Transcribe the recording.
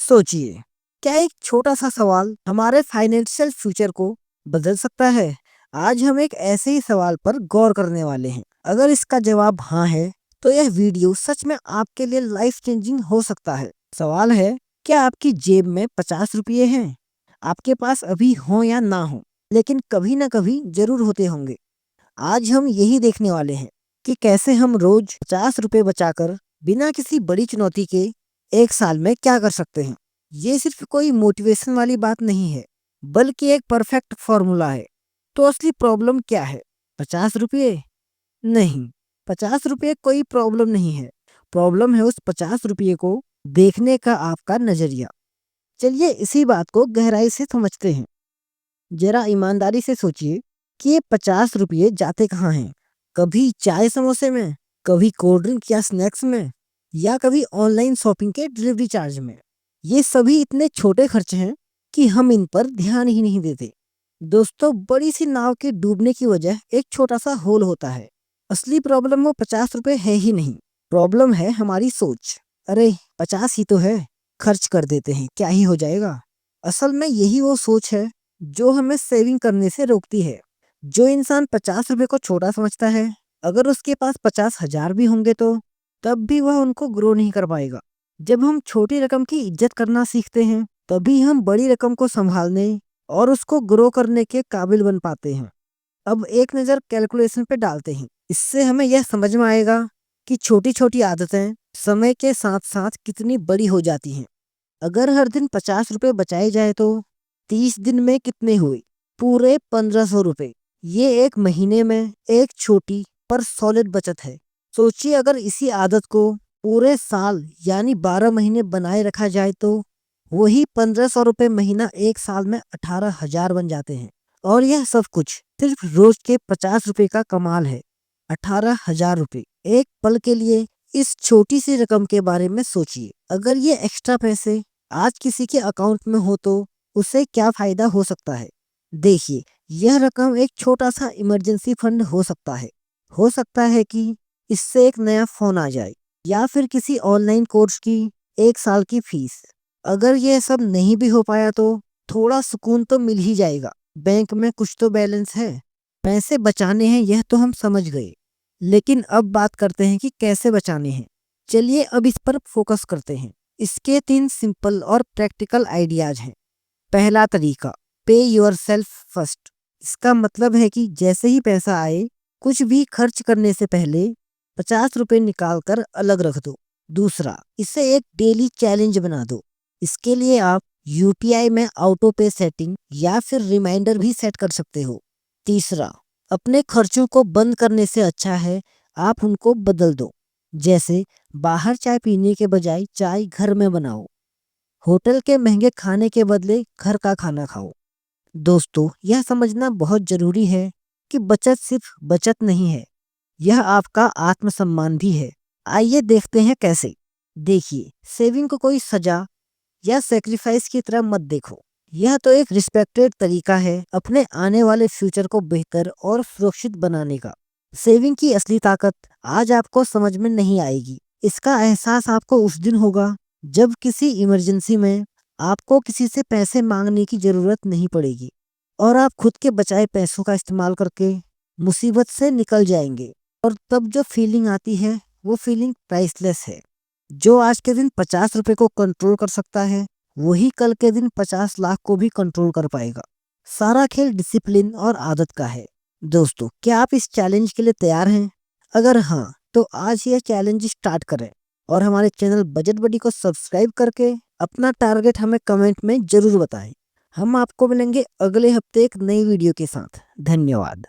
सोचिए, क्या एक छोटा सा सवाल हमारे फाइनेंशियल फ्यूचर को बदल सकता है? आज हम एक ऐसे ही सवाल पर गौर करने वाले हैं। अगर इसका जवाब हाँ है, तो यह वीडियो सच में आपके लिए लाइफ चेंजिंग हो सकता है। सवाल है, क्या आपकी जेब में 50 रुपये हैं? आपके पास अभी हो या ना हो, लेकिन कभी ना कभी जरूर होते होंगे। आज हम यही देखने वाले हैं कि कैसे हम रोज 50 रुपये बचाकर बिना किसी बड़ी चुनौती के एक साल में क्या कर सकते हैं। ये सिर्फ कोई मोटिवेशन वाली बात नहीं है, बल्कि एक परफेक्ट फॉर्मूला है। तो असली प्रॉब्लम क्या है? 50 रुपये? नहीं, 50 रुपये कोई प्रॉब्लम नहीं है। प्रॉब्लम है उस 50 रुपये को देखने का आपका नजरिया। चलिए इसी बात को गहराई से समझते हैं। जरा ईमानदारी से सोचिए कि ये 50 रुपये जाते कहाँ हैं? कभी चाय समोसे में, कभी कोल्ड ड्रिंक या स्नैक्स में, या कभी ऑनलाइन शॉपिंग के डिलीवरी चार्ज में। ये सभी इतने छोटे खर्च हैं कि हम इन पर ध्यान ही नहीं देते। दोस्तों, बड़ी सी नाव के डूबने की वजह एक छोटा सा होल होता है। असली प्रॉब्लम वो 50 रुपये है ही नहीं। प्रॉब्लम है हमारी सोच। अरे 50 ही तो है, खर्च कर देते हैं, क्या ही हो जाएगा। असल में यही वो सोच है जो हमें सेविंग करने से रोकती है। जो इंसान 50 रुपये को छोटा समझता है, अगर उसके पास 50,000 भी होंगे तो तब भी वह उनको ग्रो नहीं कर पाएगा। जब हम छोटी रकम की इज्जत करना सीखते हैं, तभी हम बड़ी रकम को संभालने और उसको ग्रो करने के काबिल बन पाते हैं। अब एक नज़र कैलकुलेशन पे डालते हैं। इससे हमें यह समझ में आएगा कि छोटी छोटी आदतें समय के साथ साथ कितनी बड़ी हो जाती हैं। अगर हर दिन 50 रुपये बचाए जाए तो 30 दिन में कितने हुए? पूरे 1500 रुपये। ये एक महीने में एक छोटी पर सॉलिड बचत है। सोचिए, अगर इसी आदत को पूरे साल यानी 12 महीने बनाए रखा जाए तो वही 1500 रुपये महीना एक साल में 18,000 बन जाते हैं। और यह सब कुछ सिर्फ रोज के 50 रुपये का कमाल है। 18,000 रुपये एक पल के लिए। इस छोटी सी रकम के बारे में सोचिए। अगर ये एक्स्ट्रा पैसे आज किसी के अकाउंट में हो तो उसे क्या फायदा हो सकता है? देखिए, यह रकम एक छोटा सा इमरजेंसी फंड हो सकता है। हो सकता है कि इससे एक नया फोन आ जाए, या फिर किसी ऑनलाइन कोर्स की एक साल की फीस। अगर यह सब नहीं भी हो पाया तो थोड़ा सुकून तो मिल ही जाएगा। बैंक में कुछ तो बैलेंस है। पैसे बचाने हैं यह तो हम समझ गए, लेकिन अब बात करते हैं कि कैसे बचाने हैं। चलिए अब इस पर फोकस करते हैं। इसके 3 सिंपल और प्रैक्टिकल आइडियाज हैं। पहला तरीका, पे योर सेल्फ फर्स्ट। इसका मतलब है कि जैसे ही पैसा आए, कुछ भी खर्च करने से पहले 50 रुपये निकाल कर अलग रख दो। दूसरा, इसे एक डेली चैलेंज बना दो। इसके लिए आप यूपीआई में ऑटो पे सेटिंग या फिर रिमाइंडर भी सेट कर सकते हो। तीसरा, अपने खर्चों को बंद करने से अच्छा है आप उनको बदल दो। जैसे बाहर चाय पीने के बजाय चाय घर में बनाओ। होटल के महंगे खाने के बदले घर का खाना खाओ। दोस्तों, यह समझना बहुत जरूरी है कि बचत सिर्फ बचत नहीं है, यह आपका आत्मसम्मान भी है। आइए देखते हैं कैसे। देखिए, सेविंग को कोई सजा या सेक्रीफाइस की तरह मत देखो। यह तो एक रिस्पेक्टेड तरीका है अपने आने वाले फ्यूचर को बेहतर और सुरक्षित बनाने का। सेविंग की असली ताकत आज आपको समझ में नहीं आएगी। इसका एहसास आपको उस दिन होगा जब किसी इमरजेंसी में आपको किसी से पैसे मांगने की जरूरत नहीं पड़ेगी और आप खुद के बचाए पैसों का इस्तेमाल करके मुसीबत से निकल जाएंगे। और तब जो फीलिंग आती है वो फीलिंग प्राइसलेस है। जो आज के दिन 50 रुपये को कंट्रोल कर सकता है, वही कल के दिन 50 लाख को भी कंट्रोल कर पाएगा। सारा खेल डिसिप्लिन और आदत का है। दोस्तों, क्या आप इस चैलेंज के लिए तैयार हैं? अगर हाँ, तो आज यह चैलेंज स्टार्ट करें और हमारे चैनल बजट बडी को सब्सक्राइब करके अपना टारगेट हमें कमेंट में जरूर बताएं। हम आपको मिलेंगे अगले हफ्ते एक नई वीडियो के साथ। धन्यवाद।